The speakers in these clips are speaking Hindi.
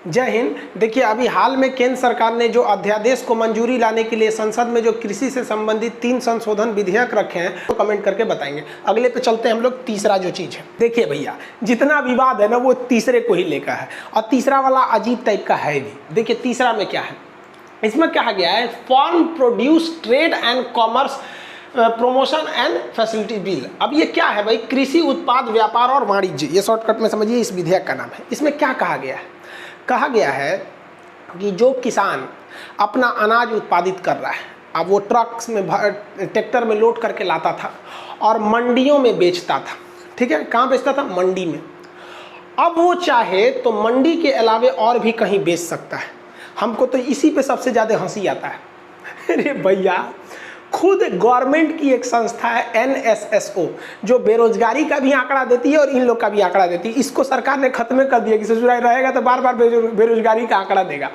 जय हिंद। देखिए, अभी हाल में केंद्र सरकार ने जो अध्यादेश को मंजूरी लाने के लिए संसद में जो कृषि से संबंधित 3 संशोधन विधेयक रखे हैं तो कमेंट करके बताएंगे। अगले पे चलते हैं हम लोग। तीसरा जो चीज़ है, देखिए भैया, जितना विवाद है ना वो तीसरे को ही लेकर है, और तीसरा वाला अजीब टाइप का है भी। देखिए तीसरा में क्या है, इसमें कहा गया है farm produce trade and commerce promotion and facility bill. अब ये क्या है भाई? कृषि उत्पाद व्यापार और वाणिज्य, ये शॉर्टकट में समझिए इस विधेयक का नाम है। इसमें क्या कहा गया है? कहा गया है कि जो किसान अपना अनाज उत्पादित कर रहा है, अब वो ट्रक्स में ट्रैक्टर में लोड करके लाता था और मंडियों में बेचता था, ठीक है? कहाँ बेचता था? मंडी में। अब वो चाहे तो मंडी के अलावे और भी कहीं बेच सकता है। हमको तो इसी पे सबसे ज़्यादा हंसी आता है। अरे भैया, खुद गवर्नमेंट की एक संस्था है NSSO, जो बेरोजगारी का भी आंकड़ा देती है और इन लोग का भी आंकड़ा देती है। इसको सरकार ने खत्म कर दिया कि ससुराल रहेगा तो बार बार बेरोजगारी का आंकड़ा देगा।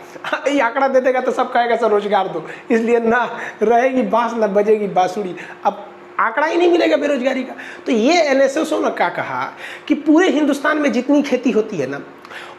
ये आंकड़ा दे देगा तो सब कहेगा सर रोजगार दो, इसलिए ना रहेगी बांस ना बजेगी बांसुरी। अब आंकड़ा ही नहीं मिलेगा बेरोजगारी का। तो ये NSSO ने क्या कहा कि पूरे हिंदुस्तान में जितनी खेती होती है ना,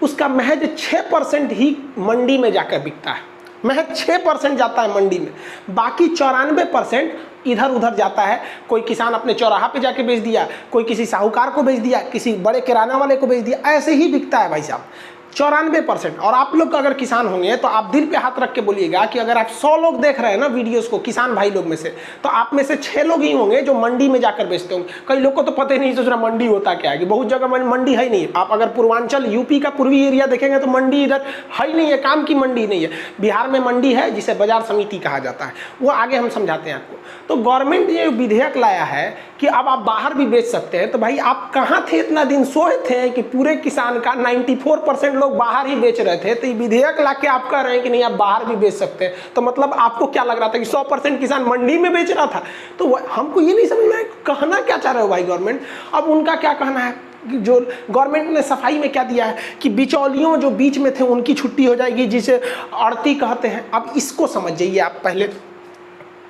उसका महज 6% ही मंडी में जाकर बिकता है। महज 6% जाता है मंडी में, बाकी 94% इधर उधर जाता है। कोई किसान अपने चौराहा पे जाके बेच दिया, कोई किसी साहूकार को बेच दिया, किसी बड़े किराना वाले को बेच दिया, ऐसे ही बिकता है भाई साहब, 94%। और आप लोग अगर किसान होंगे तो आप दिल पे हाथ रख के बोलिएगा कि अगर आप 100 लोग देख रहे हैं ना वीडियोस को, किसान भाई लोग में से, तो आप में से 6 लोग ही होंगे जो मंडी में जाकर बेचते होंगे। कई लोग को तो पता ही नहीं दूसरा मंडी होता क्या है, कि बहुत जगह मंडी है ही नहीं। आप अगर पूर्वांचल यूपी का पूर्वी एरिया देखेंगे तो मंडी इधर है ही नहीं है, काम की मंडी नहीं है। बिहार में मंडी है जिसे बाजार समिति कहा जाता है, वो आगे हम समझाते हैं आपको। तो गवर्नमेंट ने विधेयक लाया है कि अब आप बाहर भी बेच सकते हैं। तो भाई आप कहाँ थे इतना दिन? सोए थे कि पूरे किसान का 94% लोग बाहर ही बेच रहे थे, तो ये विधेयक लाके आप कह रहे हैं कि नहीं आप बाहर भी बेच सकते हैं। तो मतलब आपको क्या लग रहा था कि 100% किसान मंडी में बेच रहा था? तो हमको ये नहीं समझ में आया कहना क्या चाह रहे हो भाई गवर्नमेंट। अब उनका क्या कहना है कि जो गवर्नमेंट ने सफाई में क्या दिया है कि बिचौलियों जो बीच में थे उनकी छुट्टी हो जाएगी, जिसे आड़ती कहते हैं। अब इसको समझ जाइए आप पहले।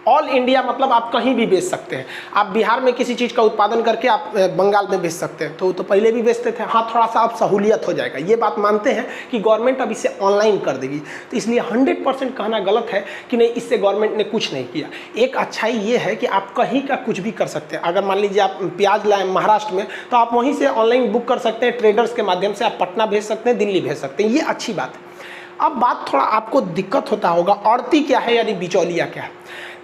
ऑल इंडिया मतलब आप कहीं भी बेच सकते हैं। आप बिहार में किसी चीज़ का उत्पादन करके आप बंगाल में बेच सकते हैं, तो पहले भी बेचते थे। हाँ, थोड़ा सा अब सहूलियत हो जाएगा, ये बात मानते हैं कि गवर्नमेंट अब इसे ऑनलाइन कर देगी। तो इसलिए 100% कहना गलत है कि नहीं, इससे गवर्नमेंट ने कुछ नहीं किया। एक अच्छाई ये है कि आप कहीं का कुछ भी कर सकते हैं। अगर मान लीजिए आप प्याज लाए महाराष्ट्र में, तो आप वहीं से ऑनलाइन बुक कर सकते हैं, ट्रेडर्स के माध्यम से आप पटना भेज सकते हैं, दिल्ली भेज सकते हैं। ये अच्छी बात है। अब बात थोड़ा आपको दिक्कत होता होगा, आड़ती क्या है यानी बिचौलिया क्या है।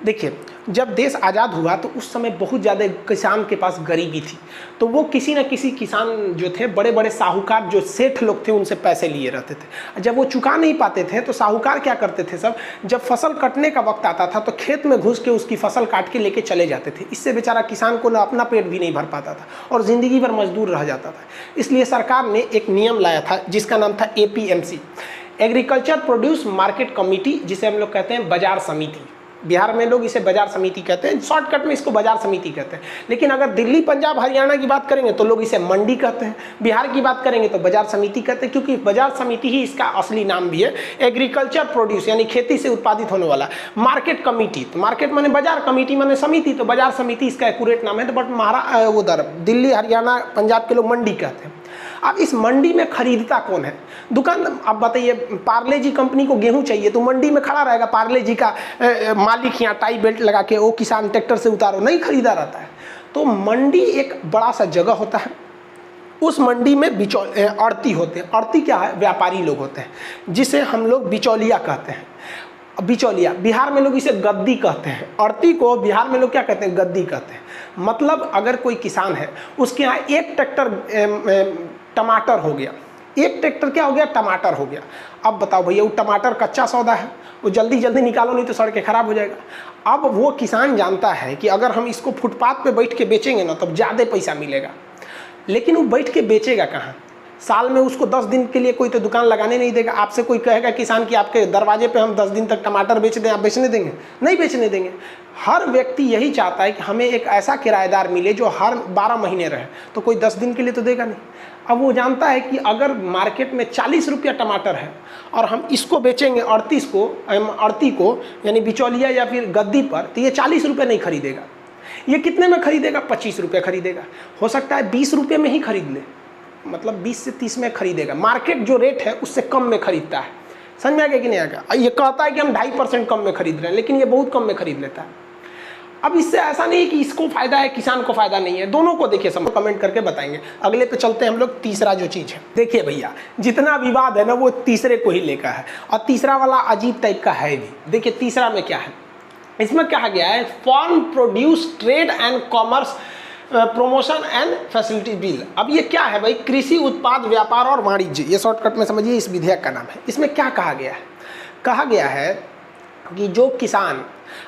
देखिए, जब देश आज़ाद हुआ तो उस समय बहुत ज़्यादा किसान के पास गरीबी थी, तो वो किसी न किसी किसान जो थे, बड़े बड़े साहूकार जो सेठ लोग थे, उनसे पैसे लिए रहते थे। जब वो चुका नहीं पाते थे तो साहूकार क्या करते थे, सब जब फसल कटने का वक्त आता था तो खेत में घुस के उसकी फसल काट के लेके चले जाते थे। इससे बेचारा किसान को ना अपना पेट भी नहीं भर पाता था और ज़िंदगी भर मजदूर रह जाता था। इसलिए सरकार ने एक नियम लाया था जिसका नाम था APMC, agriculture produce market committee, जिसे हम लोग कहते हैं बाजार समिति। बिहार में लोग इसे बाजार समिति कहते हैं, शॉर्टकट में इसको बाजार समिति कहते हैं। लेकिन अगर दिल्ली पंजाब हरियाणा की बात करेंगे तो लोग इसे मंडी कहते हैं, बिहार की बात करेंगे तो बाजार समिति कहते हैं, क्योंकि बाजार समिति ही इसका असली नाम भी है। एग्रीकल्चर प्रोड्यूस यानी खेती से उत्पादित होने वाला, मार्केट कमेटी, तो मार्केट माने बाजार, कमेटी माने समिति, तो बाजार समिति इसका एक्यूरेट नाम है। तो बट उधर दिल्ली हरियाणा पंजाब के लोग मंडी कहते हैं। अब इस मंडी में खरीदता कौन है? दुकान। अब बताइए, पार्ले जी कंपनी को गेहूं चाहिए तो मंडी में खड़ा रहेगा पार्ले जी का मालिक, यहाँ टाई बेल्ट लगा के, वो किसान ट्रैक्टर से उतारो, नहीं खरीदा रहता है। तो मंडी एक बड़ा सा जगह होता है, उस मंडी में आड़ती होते हैं। आड़ती क्या है? व्यापारी लोग होते हैं, जिसे हम लोग बिचौलिया कहते हैं। बिचौलिया, बिहार में लोग इसे गद्दी कहते हैं। आड़ती को बिहार में लोग क्या कहते हैं? गद्दी कहते हैं। मतलब अगर कोई किसान है, उसके यहाँ एक ट्रैक्टर टमाटर हो गया, एक ट्रैक्टर क्या हो गया? टमाटर हो गया। अब बताओ भैया, वो टमाटर कच्चा सौदा है, वो जल्दी जल्दी निकालो नहीं तो सड़ के खराब हो जाएगा। अब वो किसान जानता है कि अगर हम इसको फुटपाथ पे बैठ के बेचेंगे ना तब ज़्यादा पैसा मिलेगा, लेकिन वो बैठ के बेचेगा कहाँ? साल में उसको 10 दिन के लिए कोई तो दुकान लगाने नहीं देगा। आपसे कोई कहेगा किसान कि आपके दरवाजे पे हम 10 दिन तक टमाटर बेच दें, आप बेचने देंगे? नहीं बेचने देंगे। हर व्यक्ति यही चाहता है कि हमें एक ऐसा किराएदार मिले जो हर 12 महीने रहे, तो कोई 10 दिन के लिए तो देगा नहीं। अब वो जानता है कि अगर मार्केट में 40 रुपया टमाटर है और हम इसको बेचेंगे 38 को यानी बिचौलिया या फिर गद्दी पर, तो ये 40 रुपये नहीं खरीदेगा। ये कितने में खरीदेगा? 25 रुपये खरीदेगा। हो सकता है 20 रुपये में ही खरीद ले, मतलब 20 से 30 में खरीदेगा, मार्केट जो रेट है उससे कम में खरीदता है। समझ में आ गया कि नहीं आ गया? ये कहता है कि हम 2.5% कम में खरीद रहे हैं, लेकिन ये बहुत कम में खरीद लेता है। अब इससे ऐसा नहीं है कि इसको फायदा है किसान को फायदा नहीं है, दोनों को देखिए सब कमेंट करके बताएंगे। अगले पे चलते हैं हम लोग, तीसरा जो चीज़ है। देखिए भैया, जितना विवाद है ना वो तीसरे को ही लेकर है, और तीसरा वाला अजीब टाइप का है भी। देखिए तीसरा में क्या है, इसमें कहा गया है farm produce trade and commerce promotion and facility bill. अब ये क्या है भाई? कृषि उत्पाद व्यापार और वाणिज्य, ये शॉर्टकट में समझिए इस विधेयक का नाम है। इसमें क्या कहा गया है? कहा गया है कि जो किसान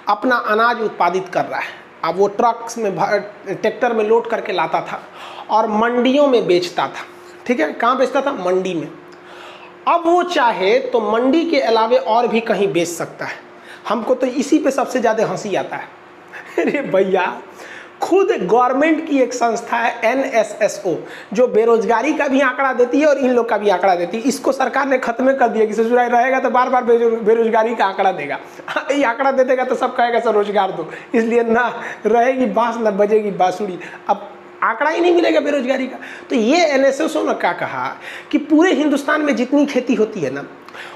अपना अनाज उत्पादित कर रहा है, अब वो ट्रक्स में ट्रैक्टर में लोड करके लाता था और मंडियों में बेचता था, ठीक है? कहाँ बेचता था? मंडी में। अब वो चाहे तो मंडी के अलावे और भी कहीं बेच सकता है। हमको तो इसी पे सबसे ज़्यादा हंसी आता है। अरे भैया, खुद गवर्नमेंट की एक संस्था है NSSO, जो बेरोजगारी का भी आंकड़ा देती है और इन लोग का भी आंकड़ा देती है। इसको सरकार ने खत्म कर दिया कि ससुराल रहेगा तो बार बार बेरोजगारी का आंकड़ा देगा। ये आंकड़ा दे देगा तो सब कहेगा सर रोजगार दो, इसलिए ना रहेगी बांस ना बजेगी बांसुरी। अब आंकड़ा ही नहीं मिलेगा बेरोजगारी का। तो ये NSSO ने क्या कहा कि पूरे हिंदुस्तान में जितनी खेती होती है ना,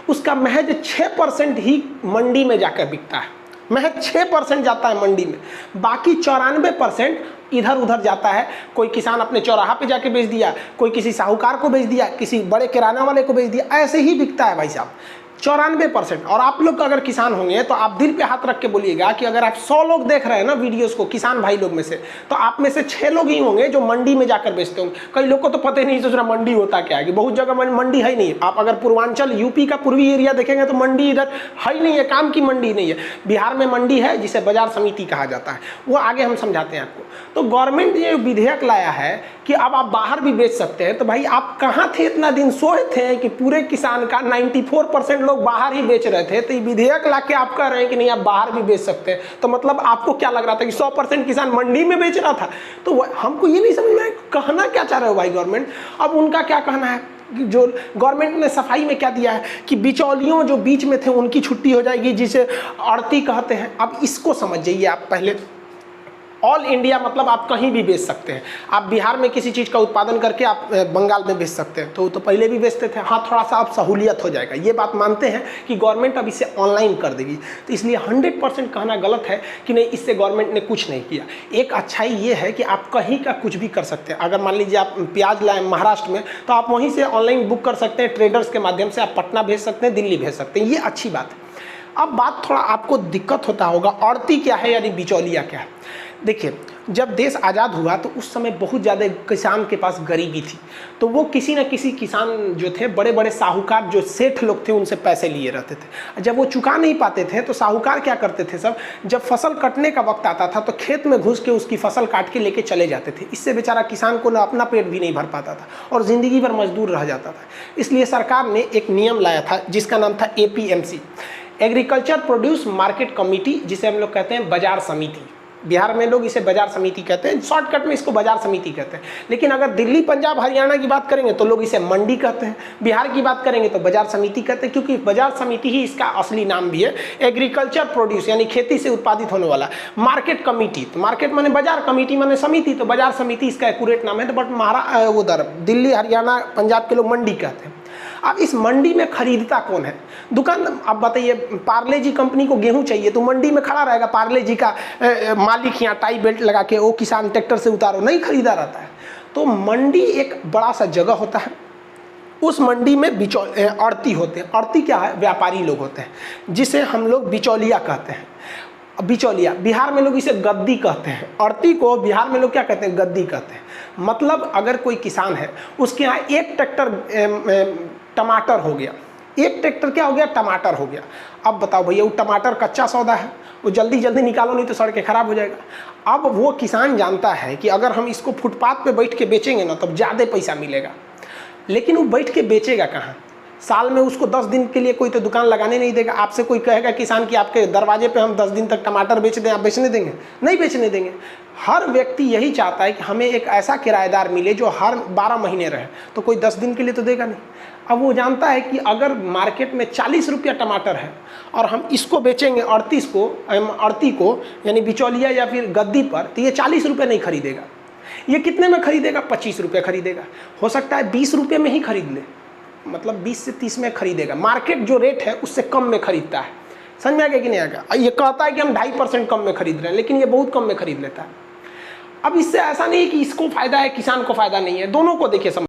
उसका महज 6% ही मंडी में जाकर बिकता है। महज 6% जाता है मंडी में, बाकी 94% इधर उधर जाता है। कोई किसान अपने चौराहा पे जाके बेच दिया, कोई किसी साहूकार को बेच दिया, किसी बड़े किराना वाले को बेच दिया, ऐसे ही बिकता है भाई साहब, 94%। और आप लोग अगर किसान होंगे तो आप दिल पे हाथ रख के बोलिएगा कि अगर आप 100 लोग देख रहे हैं ना वीडियोस को किसान भाई लोग में से, तो आप में से 6 लोग ही होंगे जो मंडी में जाकर बेचते होंगे। कई लोग को तो पता ही नहीं सोच रहा मंडी होता क्या है, कि बहुत जगह मंडी है ही नहीं। आप अगर पूर्वांचल यूपी का पूर्वी एरिया देखेंगे तो मंडी इधर है ही नहीं है, काम की मंडी नहीं है। बिहार में मंडी है जिसे बाजार समिति कहा जाता है, वो आगे हम समझाते हैं आपको। तो गवर्नमेंट ने विधेयक लाया है कि अब आप बाहर भी बेच सकते हैं। तो भाई आप कहाँ थे इतना दिन? सोए थे कि पूरे किसान का 94% लोग बाहर ही बेच रहे थे। तो ये विधेयक लाके आप कह रहे हैं कि नहीं आप बाहर भी बेच सकते हैं। तो मतलब आपको क्या लग रहा था कि 100% किसान मंडी में बेच रहा था? तो हमको ये नहीं समझ में आया कहना क्या चाह रहे हो भाई गवर्नमेंट। अब उनका क्या कहना है, जो गवर्नमेंट ने सफाई में क्या दिया है कि बिचौलियों जो बीच में थे उनकी छुट्टी हो जाएगी, जिसे आड़ती कहते हैं। अब इसको समझ जाइए आप पहले। ऑल इंडिया मतलब आप कहीं भी बेच सकते हैं। आप बिहार में किसी चीज़ का उत्पादन करके आप बंगाल में बेच सकते हैं, तो पहले भी बेचते थे। हाँ, थोड़ा सा अब सहूलियत हो जाएगा, ये बात मानते हैं कि गवर्नमेंट अब इसे ऑनलाइन कर देगी। तो इसलिए 100% कहना गलत है कि नहीं इससे गवर्नमेंट ने कुछ नहीं किया। एक अच्छाई ये है कि आप कहीं का कुछ भी कर सकते हैं। अगर मान लीजिए आप प्याज लाए महाराष्ट्र में, तो आप वहीं से ऑनलाइन बुक कर सकते हैं, ट्रेडर्स के माध्यम से आप पटना भेज सकते हैं, दिल्ली भेज सकते हैं। ये अच्छी बात है। अब बात थोड़ा आपको दिक्कत होता होगा, आड़ती क्या है यानी बिचौलिया क्या है। देखिए, जब देश आज़ाद हुआ तो उस समय बहुत ज़्यादा किसान के पास गरीबी थी, तो वो किसी न किसी किसान जो थे, बड़े बड़े साहूकार जो सेठ लोग थे, उनसे पैसे लिए रहते थे। जब वो चुका नहीं पाते थे तो साहूकार क्या करते थे, सब जब फसल कटने का वक्त आता था तो खेत में घुस के उसकी फसल काट के लेके चले जाते थे। इससे बेचारा किसान को ना अपना पेट भी नहीं भर पाता था और ज़िंदगी भर मजदूर रह जाता था। इसलिए सरकार ने एक नियम लाया था जिसका नाम था APMC, agriculture produce market committee, जिसे हम लोग कहते हैं बाजार समिति। बिहार में लोग इसे बाजार समिति कहते हैं, शॉर्टकट में इसको बाजार समिति कहते हैं। लेकिन अगर दिल्ली, पंजाब, हरियाणा की बात करेंगे तो लोग इसे मंडी कहते हैं, बिहार की बात करेंगे तो बाजार समिति कहते हैं, क्योंकि बाजार समिति ही इसका असली नाम भी है। एग्रीकल्चर प्रोड्यूस यानी खेती से उत्पादित होने वाला, मार्केट कमेटी, तो मार्केट माने बाजार, कमेटी माने समिति, तो बाजार समिति इसका एक्यूरेट नाम है। तो बट उधर दिल्ली, हरियाणा, पंजाब के लोग मंडी कहते हैं। अब इस मंडी में खरीदता कौन है? दुकान। अब बताइए, पार्ले जी कंपनी को गेहूं चाहिए तो मंडी में खड़ा रहेगा पार्ले जी का मालिक, यहाँ टाई बेल्ट लगा के, वो किसान ट्रैक्टर से उतारो, नहीं खरीदा रहता है। तो मंडी एक बड़ा सा जगह होता है, उस मंडी में आड़ती होते हैं। आड़ती क्या है? व्यापारी लोग होते हैं, जिसे हम लोग बिचौलिया कहते हैं। बिचौलिया, बिहार में लोग इसे गद्दी कहते हैं। आड़ती को बिहार में लोग क्या कहते हैं? गद्दी कहते हैं। मतलब अगर कोई किसान है, उसके यहाँ एक ट्रैक्टर टमाटर हो गया, एक ट्रैक्टर क्या हो गया? टमाटर हो गया। अब बताओ भैया, वो टमाटर कच्चा सौदा है, वो जल्दी जल्दी निकालो नहीं तो सड़ के खराब हो जाएगा। अब वो किसान जानता है कि अगर हम इसको फुटपाथ पे बैठ के बेचेंगे ना तब ज़्यादा पैसा मिलेगा, लेकिन वो बैठ के बेचेगा कहाँ? साल में उसको 10 दिन के लिए कोई तो दुकान लगाने नहीं देगा। आपसे कोई कहेगा किसान कि आपके दरवाजे पे हम 10 दिन तक टमाटर बेच दें, आप बेचने देंगे? नहीं बेचने देंगे। हर व्यक्ति यही चाहता है कि हमें एक ऐसा किराएदार मिले जो हर 12 महीने रहे, तो कोई 10 दिन के लिए तो देगा नहीं। अब वो जानता है कि अगर मार्केट में 40 रुपया टमाटर है और हम इसको बेचेंगे 38 को, यानी बिचौलिया या फिर गद्दी पर, तो ये 40 रुपये नहीं खरीदेगा। ये कितने में खरीदेगा? 25 रुपये खरीदेगा। हो सकता है 20 रुपये में ही खरीद ले, मतलब 20 से 30 में खरीदेगा। मार्केट जो रेट है उससे कम में खरीदता है। समझ में आ गया कि नहीं आ गया? ये कहता है कि हम 2.5% कम में खरीद रहे हैं, लेकिन ये बहुत कम में खरीद लेता है। अब इससे ऐसा नहीं है कि इसको फायदा है किसान को फायदा नहीं है, दोनों को देखिए